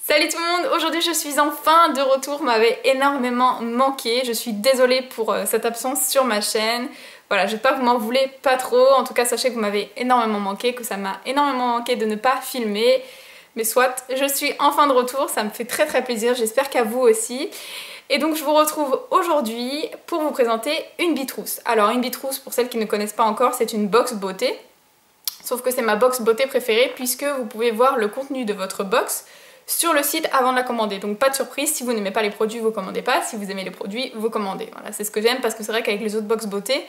Salut tout le monde, aujourd'hui je suis enfin de retour, m'avait énormément manqué, je suis désolée pour cette absence sur ma chaîne. Voilà, j'espère que vous m'en voulez pas trop, en tout cas sachez que vous m'avez énormément manqué, que ça m'a énormément manqué de ne pas filmer. Mais soit, je suis enfin de retour, ça me fait très plaisir, j'espère qu'à vous aussi. Et donc je vous retrouve aujourd'hui pour vous présenter une bitrousse. Alors une bitrousse, pour celles qui ne connaissent pas encore, c'est une box beauté. Sauf que c'est ma box beauté préférée puisque vous pouvez voir le contenu de votre box sur le site avant de la commander. Donc pas de surprise, si vous n'aimez pas les produits, vous commandez pas. Si vous aimez les produits, vous commandez. Voilà, c'est ce que j'aime parce que c'est vrai qu'avec les autres box beauté,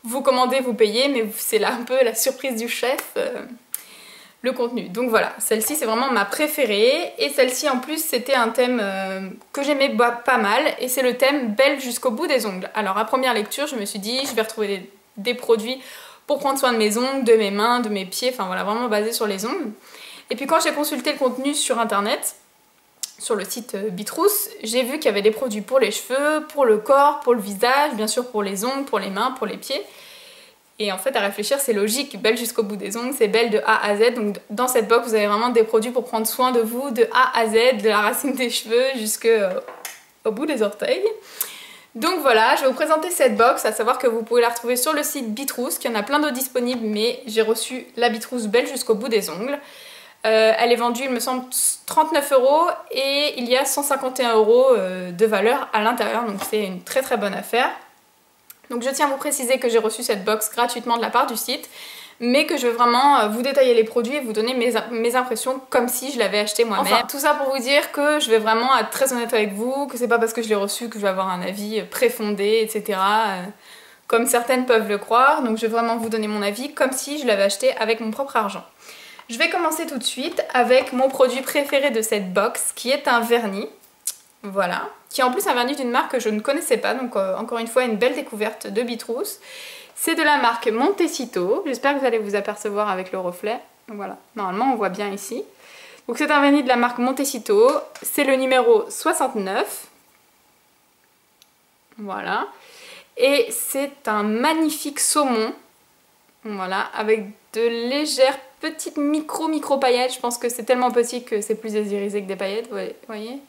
vous commandez, vous payez, mais c'est là un peu la surprise du chef, le contenu. Donc voilà, celle-ci c'est vraiment ma préférée. Et celle-ci en plus c'était un thème que j'aimais pas mal. Et c'est le thème belle jusqu'au bout des ongles. Alors à première lecture, je me suis dit, je vais retrouver des produits pour prendre soin de mes ongles, de mes mains, de mes pieds, enfin voilà, vraiment basé sur les ongles. Et puis quand j'ai consulté le contenu sur internet, sur le site Bitrousse, j'ai vu qu'il y avait des produits pour les cheveux, pour le corps, pour le visage, bien sûr pour les ongles, pour les mains, pour les pieds. Et en fait à réfléchir c'est logique, belle jusqu'au bout des ongles, c'est belle de A à Z. Donc dans cette box vous avez vraiment des produits pour prendre soin de vous de A à Z, de la racine des cheveux jusqu'au bout des orteils. Donc voilà, je vais vous présenter cette box, à savoir que vous pouvez la retrouver sur le site Bitrousse, qu'il y en a plein d'autres disponibles, mais j'ai reçu la Bitrousse belle jusqu'au bout des ongles. Elle est vendue, il me semble, 39 € et il y a 151 € de valeur à l'intérieur, donc c'est une très bonne affaire. Donc je tiens à vous préciser que j'ai reçu cette box gratuitement de la part du site, mais que je vais vraiment vous détailler les produits et vous donner mes impressions comme si je l'avais acheté moi-même. Enfin, tout ça pour vous dire que je vais vraiment être très honnête avec vous, que c'est pas parce que je l'ai reçu que je vais avoir un avis préfondé, etc. Comme certaines peuvent le croire, donc je vais vraiment vous donner mon avis comme si je l'avais acheté avec mon propre argent. Je vais commencer tout de suite avec mon produit préféré de cette box, qui est un vernis. Voilà. Qui est en plus un vernis d'une marque que je ne connaissais pas, donc encore une fois une belle découverte de Bitrousse. C'est de la marque Montecito. J'espère que vous allez vous apercevoir avec le reflet. Donc voilà, normalement on voit bien ici. Donc c'est un vernis de la marque Montecito. C'est le numéro 69. Voilà. Et c'est un magnifique saumon. Voilà, avec de légères petites micro paillettes. Je pense que c'est tellement petit que c'est plus désirisé que des paillettes, vous voyez.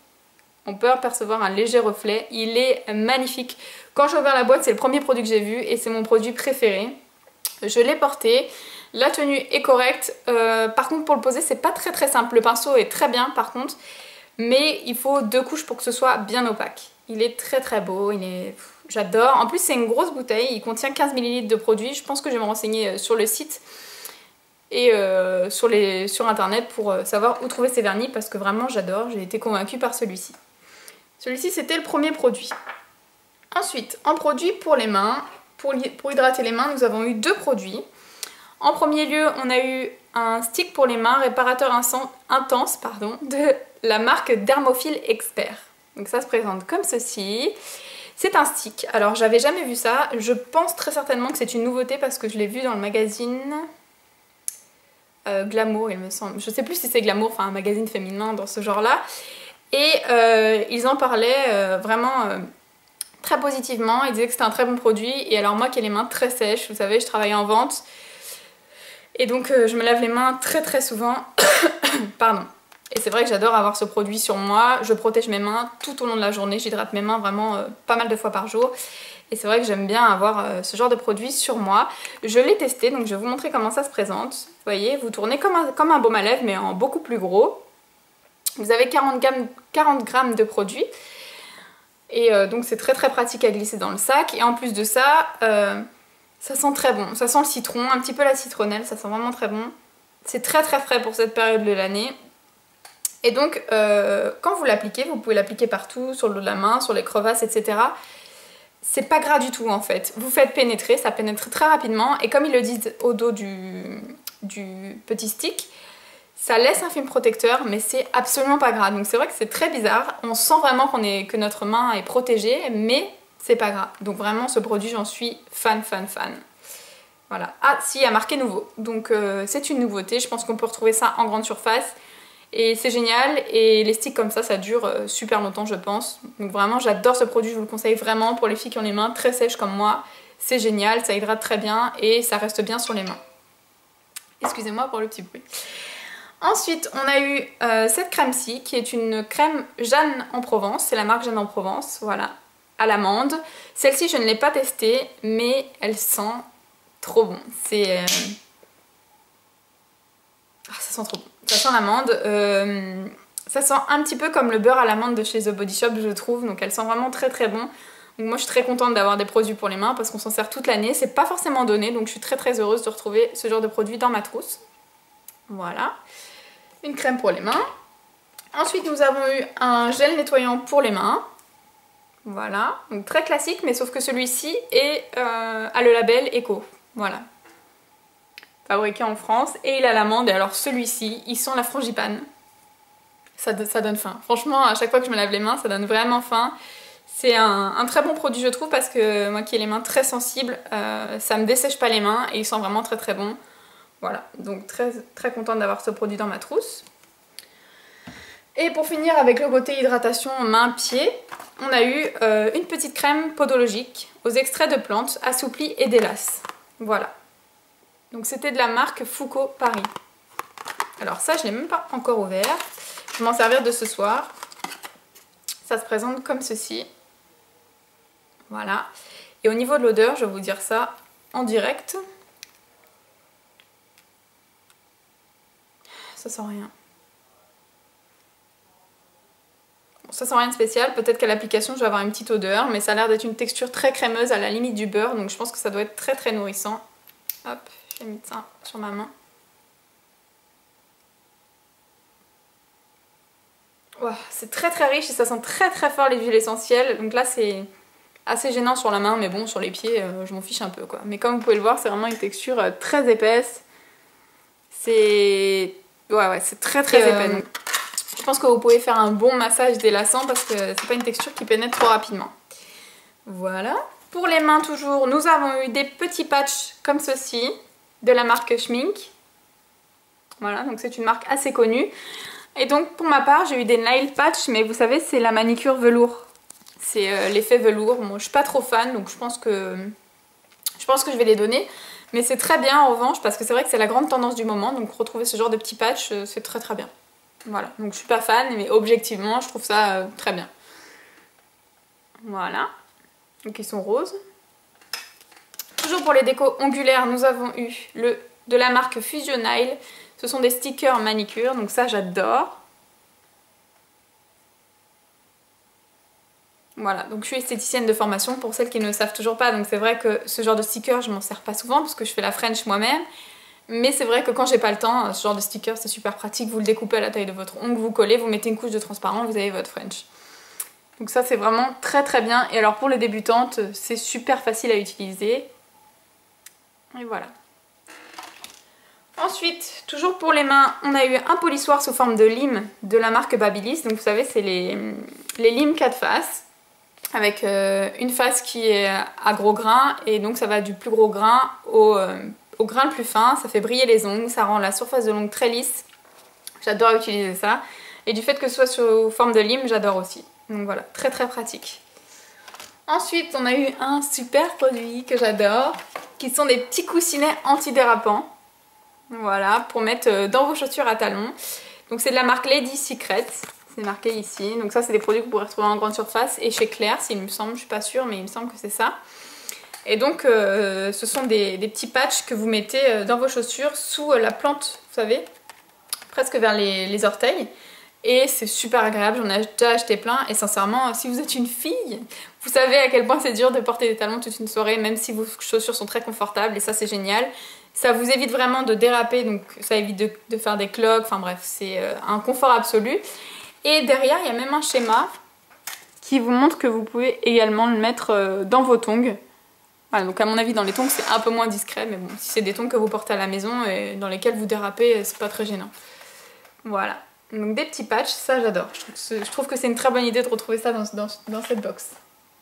On peut apercevoir un léger reflet. Il est magnifique. Quand j'ai ouvert la boîte, c'est le premier produit que j'ai vu et c'est mon produit préféré. Je l'ai porté. La tenue est correcte. Par contre, pour le poser, c'est pas très simple. Le pinceau est très bien par contre, mais il faut 2 couches pour que ce soit bien opaque. Il est très beau. J'adore. En plus, c'est une grosse bouteille. Il contient 15 ml de produit. Je pense que je vais me renseigner sur le site et sur internet pour savoir où trouver ces vernis parce que vraiment j'adore. J'ai été convaincue par celui-ci. Celui-ci, c'était le premier produit. Ensuite, en produit pour les mains, pour hydrater les mains, nous avons eu 2 produits. En premier lieu, on a eu un stick pour les mains, réparateur intense, de la marque Dermophile Expert. Donc ça se présente comme ceci. C'est un stick. Alors, j'avais jamais vu ça. Je pense très certainement que c'est une nouveauté parce que je l'ai vu dans le magazine Glamour, il me semble. Je sais plus si c'est Glamour, enfin un magazine féminin dans ce genre-là. Et ils en parlaient vraiment très positivement. Ils disaient que c'était un très bon produit. Et alors moi qui ai les mains très sèches, vous savez, je travaille en vente. Et donc je me lave les mains très souvent. Pardon. Et c'est vrai que j'adore avoir ce produit sur moi. Je protège mes mains tout au long de la journée. J'hydrate mes mains vraiment pas mal de fois par jour. Et c'est vrai que j'aime bien avoir ce genre de produit sur moi. Je l'ai testé, donc je vais vous montrer comment ça se présente. Vous voyez, vous tournez comme un baume à lèvres, mais en beaucoup plus gros. Vous avez 40 grammes de produit. Et donc c'est très pratique à glisser dans le sac. Et en plus de ça, ça sent très bon. Ça sent le citron, un petit peu la citronnelle, ça sent vraiment très bon. C'est très frais pour cette période de l'année. Et donc, quand vous l'appliquez, vous pouvez l'appliquer partout, sur le dos de la main, sur les crevasses, etc. C'est pas gras du tout en fait. Vous faites pénétrer, ça pénètre très rapidement. Et comme ils le disent au dos du petit stick, ça laisse un film protecteur, mais c'est absolument pas gras. Donc c'est vrai que c'est très bizarre. On sent vraiment que notre main est protégée, mais c'est pas gras. Donc vraiment, ce produit, j'en suis fan. Voilà. Ah, si, il y a marqué nouveau. Donc c'est une nouveauté. Je pense qu'on peut retrouver ça en grande surface. Et c'est génial. Et les sticks comme ça dure super longtemps, je pense. Donc vraiment, j'adore ce produit. Je vous le conseille vraiment pour les filles qui ont les mains très sèches comme moi. C'est génial, ça hydrate très bien et ça reste bien sur les mains. Excusez-moi pour le petit bruit. Ensuite, on a eu cette crème-ci qui est une crème Jeanne en Provence. C'est la marque Jeanne en Provence, voilà, à l'amande. Celle-ci, je ne l'ai pas testée, mais elle sent trop bon. C'est... Ah, ça sent trop bon. Ça sent l'amande. Ça sent un petit peu comme le beurre à l'amande de chez The Body Shop, je trouve. Donc elle sent vraiment très très bon. Donc moi, je suis très contente d'avoir des produits pour les mains parce qu'on s'en sert toute l'année. C'est pas forcément donné, donc je suis très très heureuse de retrouver ce genre de produit dans ma trousse. Voilà. Une crème pour les mains. Ensuite, nous avons eu un gel nettoyant pour les mains. Voilà. Donc très classique, mais sauf que celui-ci a le label Eco. Voilà. Fabriqué en France. Et il a l'amande. Et alors celui-ci, il sent la frangipane. Ça donne faim. Franchement, à chaque fois que je me lave les mains, ça donne vraiment faim. C'est un très bon produit, je trouve, parce que moi qui ai les mains très sensibles, ça me dessèche pas les mains et il sent vraiment très très bon. Voilà, donc très, très contente d'avoir ce produit dans ma trousse. Et pour finir avec le côté hydratation main-pied, on a eu une petite crème podologique aux extraits de plantes assouplis et délace. Voilà. Donc c'était de la marque Foucault Paris. Alors ça, je ne l'ai même pas encore ouvert. Je vais m'en servir de ce soir. Ça se présente comme ceci. Voilà. Et au niveau de l'odeur, je vais vous dire ça en direct. Ça sent rien. Bon, ça sent rien de spécial. Peut-être qu'à l'application, je vais avoir une petite odeur. Mais ça a l'air d'être une texture très crémeuse à la limite du beurre. Donc je pense que ça doit être très très nourrissant. Hop, j'ai mis ça sur ma main. Wow, c'est très très riche et ça sent très très fort les huiles essentielles. Donc là, c'est assez gênant sur la main. Mais bon, sur les pieds, je m'en fiche un peu, quoi. Mais comme vous pouvez le voir, c'est vraiment une texture très épaisse. C'est... Ouais, c'est très très épais. Donc, je pense que vous pouvez faire un bon massage délassant parce que c'est pas une texture qui pénètre trop rapidement. Voilà. Pour les mains toujours, nous avons eu des petits patchs comme ceci de la marque Schmink. Voilà, donc c'est une marque assez connue. Et donc pour ma part, j'ai eu des nail patch, mais vous savez, c'est la manicure velours. C'est l'effet velours. Moi, je suis pas trop fan, donc je pense que je vais les donner. Mais c'est très bien en revanche parce que c'est vrai que c'est la grande tendance du moment, donc retrouver ce genre de petits patchs, c'est très très bien. Voilà, donc je suis pas fan, mais objectivement, je trouve ça très bien. Voilà, donc ils sont roses. Toujours pour les décos ongulaires, nous avons eu de la marque Fusion Nail. Ce sont des stickers manicure, donc ça j'adore. Voilà, donc je suis esthéticienne de formation pour celles qui ne le savent toujours pas, donc c'est vrai que ce genre de sticker je m'en sers pas souvent parce que je fais la French moi-même, mais c'est vrai que quand j'ai pas le temps, ce genre de sticker c'est super pratique, vous le découpez à la taille de votre ongle, vous collez, vous mettez une couche de transparent, vous avez votre French. Donc ça c'est vraiment très très bien, et alors pour les débutantes c'est super facile à utiliser, et voilà. Ensuite, toujours pour les mains, on a eu un polissoir sous forme de lime de la marque Babyliss, donc vous savez c'est les limes 4 faces. Avec une face qui est à gros grain, et donc ça va du plus gros grain au grain le plus fin. Ça fait briller les ongles, ça rend la surface de l'ongle très lisse. J'adore utiliser ça. Et du fait que ce soit sous forme de lime, j'adore aussi. Donc voilà, très très pratique. Ensuite, on a eu un super produit que j'adore, qui sont des petits coussinets antidérapants. Voilà, pour mettre dans vos chaussures à talons. Donc c'est de la marque Lady Secret. C'est marqué ici. Donc ça c'est des produits que vous pourrez retrouver en grande surface et chez Claire, s'il me semble, je suis pas sûre, mais il me semble que c'est ça. Et donc ce sont des petits patchs que vous mettez dans vos chaussures sous la plante, vous savez, presque vers les orteils. Et c'est super agréable, j'en ai déjà acheté plein. Et sincèrement, si vous êtes une fille, vous savez à quel point c'est dur de porter des talons toute une soirée, même si vos chaussures sont très confortables, et ça c'est génial. Ça vous évite vraiment de déraper, donc ça évite de faire des cloques, enfin bref, c'est un confort absolu. Et derrière, il y a même un schéma qui vous montre que vous pouvez également le mettre dans vos tongs. Voilà, donc à mon avis, dans les tongs, c'est un peu moins discret, mais bon, si c'est des tongs que vous portez à la maison et dans lesquels vous dérapez, c'est pas très gênant. Voilà, donc des petits patchs, ça j'adore. Je trouve que c'est une très bonne idée de retrouver ça dans cette box.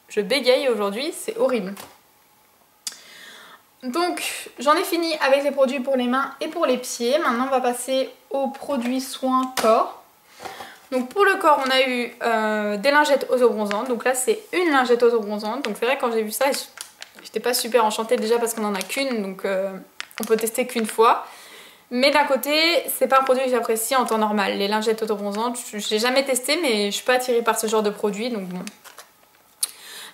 Je bégaye aujourd'hui, c'est horrible. Donc j'en ai fini avec les produits pour les mains et pour les pieds. Maintenant on va passer aux produits soins corps. Donc pour le corps on a eu des lingettes autobronzantes. Donc là c'est une lingette autobronzante. Donc c'est vrai quand j'ai vu ça j'étais pas super enchantée déjà parce qu'on en a qu'une. Donc on peut tester qu'une fois. Mais d'un côté, c'est pas un produit que j'apprécie en temps normal. Les lingettes autobronzantes, je l'ai jamais testé, mais je suis pas attirée par ce genre de produit, donc bon.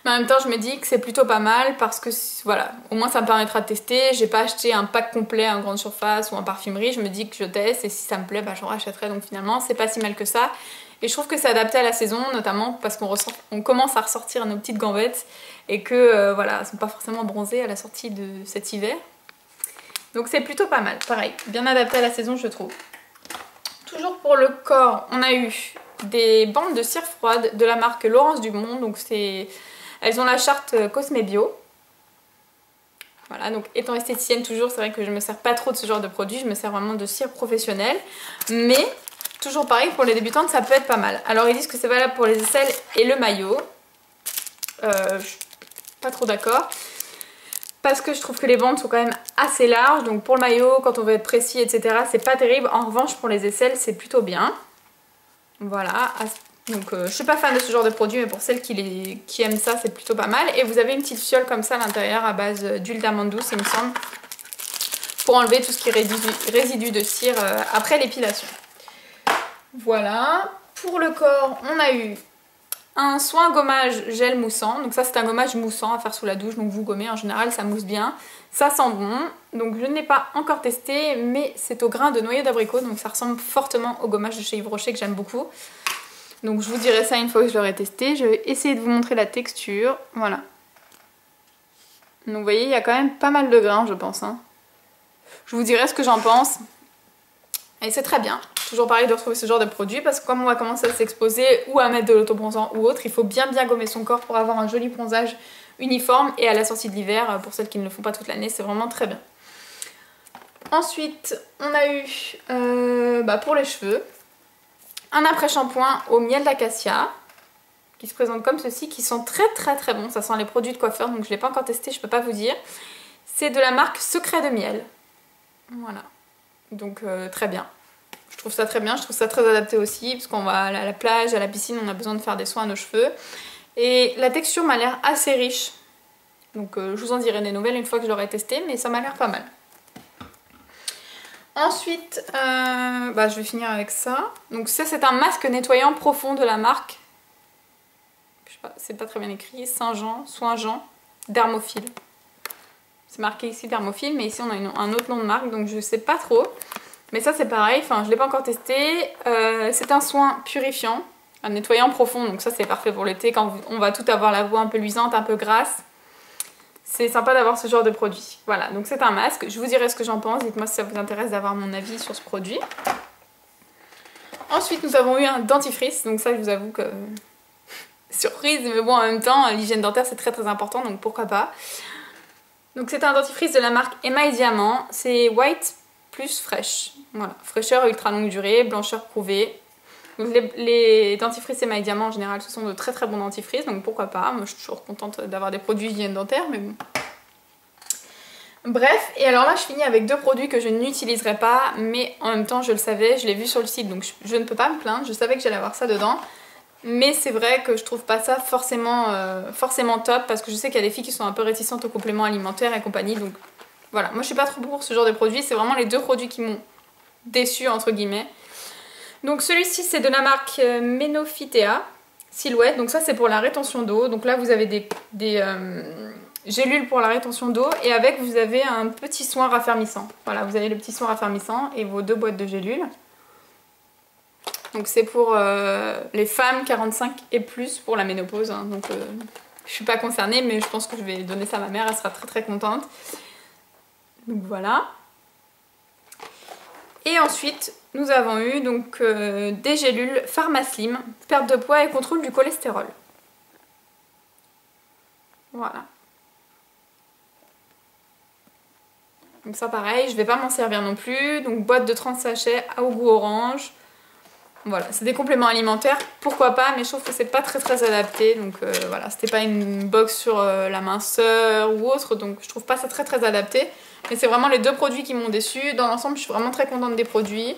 Mais en même temps, je me dis que c'est plutôt pas mal parce que voilà, au moins ça me permettra de tester. J'ai pas acheté un pack complet en grande surface ou en parfumerie. Je me dis que je teste et si ça me plaît, bah, j'en rachèterai. Donc finalement, c'est pas si mal que ça. Et je trouve que c'est adapté à la saison, notamment parce qu'on commence à ressortir nos petites gambettes et que voilà, elles sont pas forcément bronzées à la sortie de cet hiver. Donc c'est plutôt pas mal. Pareil, bien adapté à la saison, je trouve. Toujours pour le corps, on a eu des bandes de cire froide de la marque Laurence Dumont. Donc c'est... Elles ont la charte Cosme Bio. Voilà, donc étant esthéticienne toujours, c'est vrai que je me sers pas trop de ce genre de produit, je me sers vraiment de cire professionnelle. Mais, toujours pareil, pour les débutantes, ça peut être pas mal. Alors ils disent que c'est valable pour les aisselles et le maillot. Je suis pas trop d'accord. Parce que je trouve que les bandes sont quand même assez larges. Donc pour le maillot, quand on veut être précis, etc., c'est pas terrible. En revanche, pour les aisselles, c'est plutôt bien. Voilà. Donc je suis pas fan de ce genre de produit, mais pour celles qui aiment ça, c'est plutôt pas mal. Et vous avez une petite fiole comme ça à l'intérieur à base d'huile d'amande douce, il me semble, pour enlever tout ce qui est résidu de cire après l'épilation. Voilà. Pour le corps, on a eu un soin gommage gel moussant. Donc ça, c'est un gommage moussant à faire sous la douche. Donc vous gommez, en général, ça mousse bien. Ça sent bon. Donc je ne l'ai pas encore testé, mais c'est au grain de noyau d'abricot. Donc ça ressemble fortement au gommage de chez Yves Rocher que j'aime beaucoup. Donc je vous dirai ça une fois que je l'aurai testé. Je vais essayer de vous montrer la texture. Voilà. Donc vous voyez, il y a quand même pas mal de grains, je pense. Hein. Je vous dirai ce que j'en pense. Et c'est très bien. Toujours pareil de retrouver ce genre de produit parce que comme on va commencer à s'exposer ou à mettre de l'autobronzant ou autre, il faut bien gommer son corps pour avoir un joli bronzage uniforme. Et à la sortie de l'hiver, pour celles qui ne le font pas toute l'année, c'est vraiment très bien. Ensuite, on a eu pour les cheveux un après-shampoing au miel d'acacia qui se présente comme ceci, qui sent très bon. Ça sent les produits de coiffeur, donc je ne l'ai pas encore testé, je ne peux pas vous dire. C'est de la marque Secret de Miel. Voilà. Donc très bien. Je trouve ça très bien, je trouve ça très adapté aussi, parce qu'on va à la plage, à la piscine, on a besoin de faire des soins à nos cheveux. Et la texture m'a l'air assez riche. Donc je vous en dirai des nouvelles une fois que je l'aurai testé, mais ça m'a l'air pas mal. Ensuite, je vais finir avec ça. Donc ça, c'est un masque nettoyant profond de la marque. Je sais pas, c'est pas très bien écrit. Saint-Jean, Soin-Jean, Dermophile. C'est marqué ici Dermophile, mais ici on a un autre nom de marque, donc je sais pas trop. Mais ça c'est pareil, enfin je l'ai pas encore testé. C'est un soin purifiant, un nettoyant profond, donc ça c'est parfait pour l'été quand on va tout avoir la voix un peu luisante, un peu grasse. C'est sympa d'avoir ce genre de produit. Voilà, donc c'est un masque. Je vous dirai ce que j'en pense. Dites-moi si ça vous intéresse d'avoir mon avis sur ce produit. Ensuite, nous avons eu un dentifrice. Donc ça, je vous avoue que... surprise, mais bon, en même temps, l'hygiène dentaire, c'est très important, donc pourquoi pas. Donc c'est un dentifrice de la marque Emma et Diamant. C'est White plus Fresh. Voilà, fraîcheur ultra longue durée, blancheur prouvée. Donc les dentifrices Emma et Diamant en général ce sont de très bons dentifrices, donc pourquoi pas. Moi je suis toujours contente d'avoir des produits hygiène dentaire, mais bon. Bref, et alors là je finis avec deux produits que je n'utiliserai pas, mais en même temps je le savais, je l'ai vu sur le site, donc je ne peux pas me plaindre, je savais que j'allais avoir ça dedans. Mais c'est vrai que je trouve pas ça forcément top, parce que je sais qu'il y a des filles qui sont un peu réticentes aux compléments alimentaires et compagnie, donc voilà. Moi je suis pas trop pour ce genre de produits, c'est vraiment les deux produits qui m'ont déçue entre guillemets. Donc celui-ci c'est de la marque Menophytea Silhouette, donc ça c'est pour la rétention d'eau. Donc là vous avez des gélules pour la rétention d'eau et avec vous avez un petit soin raffermissant. Voilà, vous avez le petit soin raffermissant et vos deux boîtes de gélules. Donc c'est pour les femmes 45 et plus pour la ménopause, hein. Donc je suis pas concernée mais je pense que je vais donner ça à ma mère, elle sera très contente. Donc voilà. Et ensuite, nous avons eu donc des gélules Pharmaslim, perte de poids et contrôle du cholestérol. Voilà. Donc ça pareil, je vais pas m'en servir non plus. Donc boîte de 30 sachets au goût orange. Voilà, c'est des compléments alimentaires, pourquoi pas, mais je trouve que c'est pas très adapté. Donc voilà, c'était pas une box sur la minceur ou autre, donc je trouve pas ça très adapté. Mais c'est vraiment les deux produits qui m'ont déçue. Dans l'ensemble, je suis vraiment très contente des produits.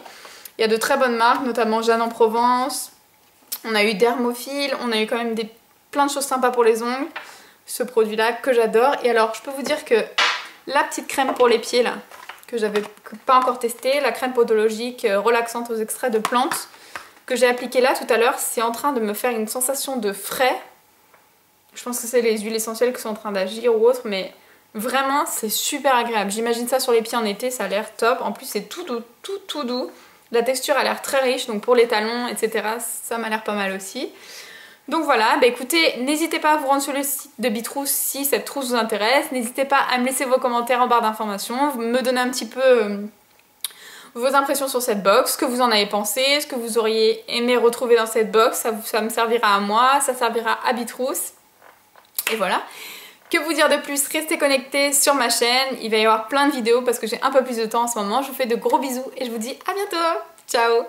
Il y a de très bonnes marques, notamment Jeanne en Provence. On a eu Dermophile, on a eu quand même plein de choses sympas pour les ongles. Ce produit-là que j'adore. Et alors, je peux vous dire que la petite crème pour les pieds, là, que j'avais pas encore testé, la crème podologique relaxante aux extraits de plantes que j'ai appliquée là tout à l'heure. C'est en train de me faire une sensation de frais. Je pense que c'est les huiles essentielles qui sont en train d'agir ou autre, mais vraiment c'est super agréable. J'imagine ça sur les pieds en été, ça a l'air top. En plus c'est tout doux, tout doux. La texture a l'air très riche, donc pour les talons, etc. ça m'a l'air pas mal aussi. Donc voilà, bah écoutez, n'hésitez pas à vous rendre sur le site de Bitrous si cette trousse vous intéresse. N'hésitez pas à me laisser vos commentaires en barre d'informations, me donner un petit peu vos impressions sur cette box, ce que vous en avez pensé, ce que vous auriez aimé retrouver dans cette box. Ça me servira à moi, ça servira à Bitrous. Et voilà. Que vous dire de plus? Restez connectés sur ma chaîne, il va y avoir plein de vidéos parce que j'ai un peu plus de temps en ce moment. Je vous fais de gros bisous et je vous dis à bientôt. Ciao!